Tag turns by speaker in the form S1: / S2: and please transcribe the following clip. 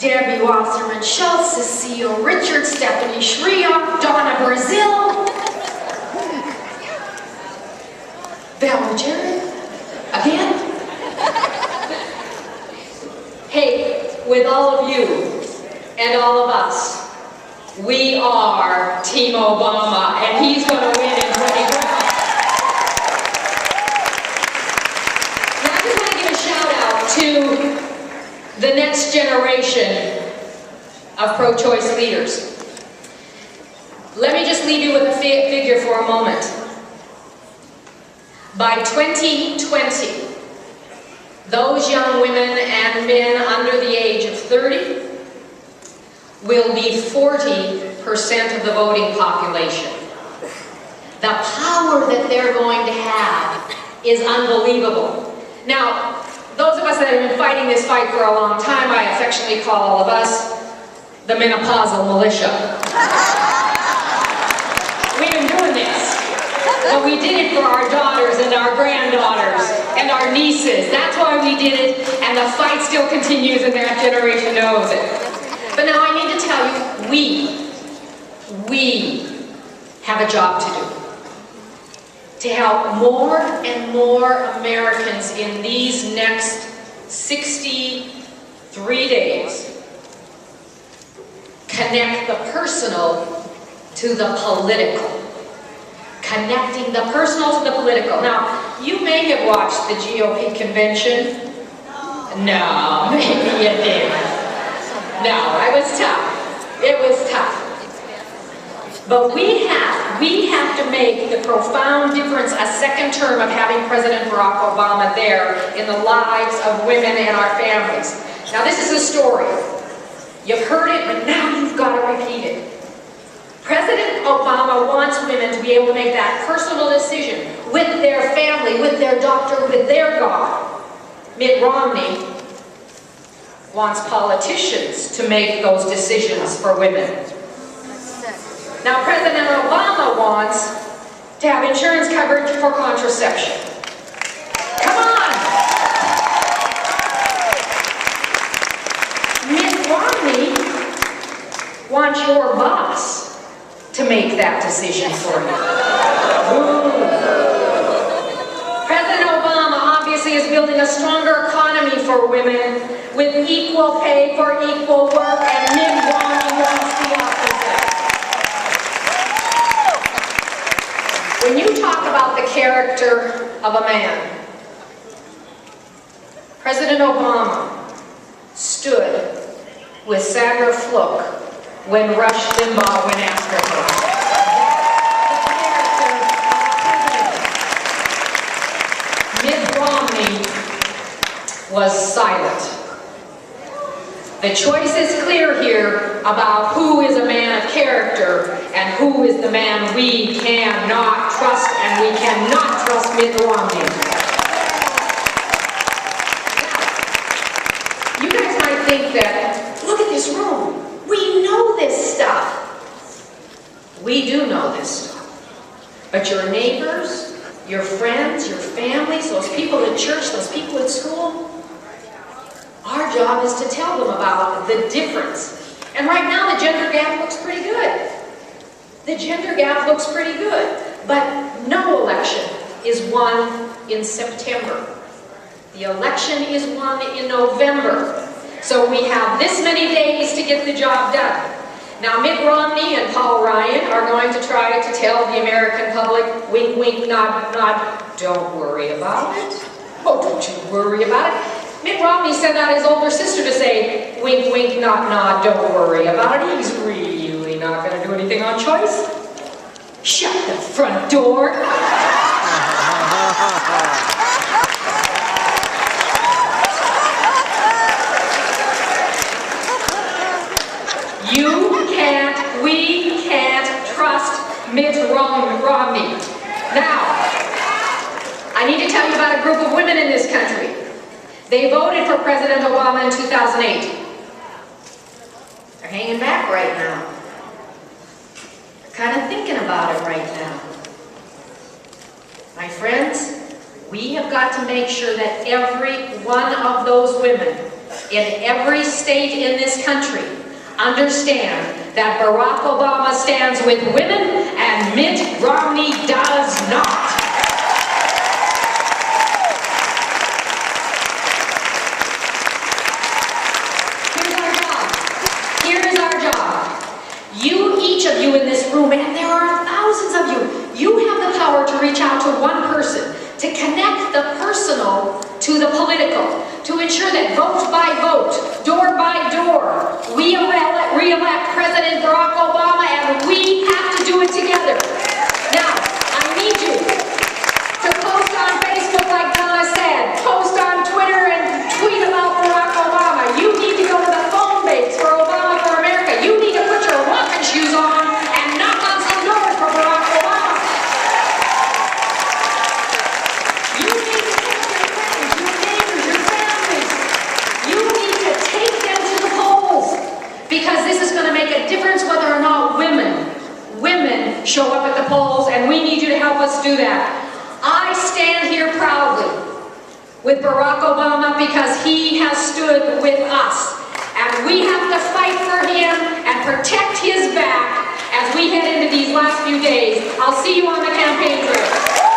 S1: Debbie Wasserman Schultz, Cecile Richards, Stephanie Shriok, Donna Brazil, Bella Jared, again. Hey, with all of you and all of us, we are Team Obama, and he's going to win in 2020. Now I just want to give a shout out to the next generation of pro-choice leaders. Let me just leave you with a figure for a moment. By 2020, those young women and men under the age of 30 will be 40% of the voting population. The power that they're going to have is unbelievable. Now, those of us that have been fighting this fight for a long time, I affectionately call all of us the menopausal militia. We've been doing this, but we did it for our daughters and our granddaughters and our nieces. That's why we did it, and the fight still continues, and that generation knows it. But now I need to tell you, we have a job to do. To help more and more Americans in these next 63 days connect the personal to the political. Connecting the personal to the political. Now, you may have watched the GOP convention. No, maybe you didn't. No, it was tough. It was tough. But we have to make the profound difference, a second term of having President Barack Obama there in the lives of women and our families. Now this is a story. You've heard it, but now you've got to repeat it. President Obama wants women to be able to make that personal decision with their family, with their doctor, with their God. Mitt Romney wants politicians to make those decisions for women. Now, President Obama wants to have insurance coverage for contraception. Come on! Mitt Romney wants your boss to make that decision for you. President Obama obviously is building a stronger economy for women with equal pay for equal work, and Mitt Romney wants the opposite. When you talk about the character of a man, President Obama stood with Sandra Fluke when Rush Limbaugh went after her. Mitt Romney was silent. The choice is clear here about who is a man of character and who is the man we cannot trust, and we cannot trust Mitt Romney. You guys might think that, look at this room. We know this stuff. We do know this stuff. But your neighbors, your friends, your families, those people at church, those people at school, our job is to tell them about the difference. And right now the gender gap looks pretty good. The gender gap looks pretty good. But no election is won in September. The election is won in November. So we have this many days to get the job done. Now Mitt Romney and Paul Ryan are going to try to tell the American public, wink, wink, nod, nod, don't worry about it. Oh, don't you worry about it. Mitt Romney sent out his older sister to say, wink, wink, nod, nod, don't worry about it. He's really not going to do anything on choice. Shut the front door. We can't trust Mitt Romney. Now, I need to tell you about a group of women in this country. They voted for President Obama in 2008. They're hanging back right now. They're kind of thinking about it right now. My friends, we have got to make sure that every one of those women in every state in this country understand that Barack Obama stands with women and Mitt Romney does not. Each of you in this room, and there are thousands of you have the power to reach out to one person, to connect the personal to the political, to ensure that vote by vote, door by door, we re-elect President Barack Obama, and we have to do it together. Now, I need you to post on Facebook like Donna said, post on Twitter and tweet about Barack Obama. You need to go to the phone base for Obama for America. You need to put your walking shoes on and knock on some doors for Barack Obama. You need to take your friends, your neighbors, your families. You need to take them to the polls, because this is going to make a difference whether or not women show up at the polls, and we need you to help us do that. I stand here proudly with Barack Obama because he has stood with us, and we have to fight for him and protect his back as we head into these last few days. I'll see you on the campaign trail.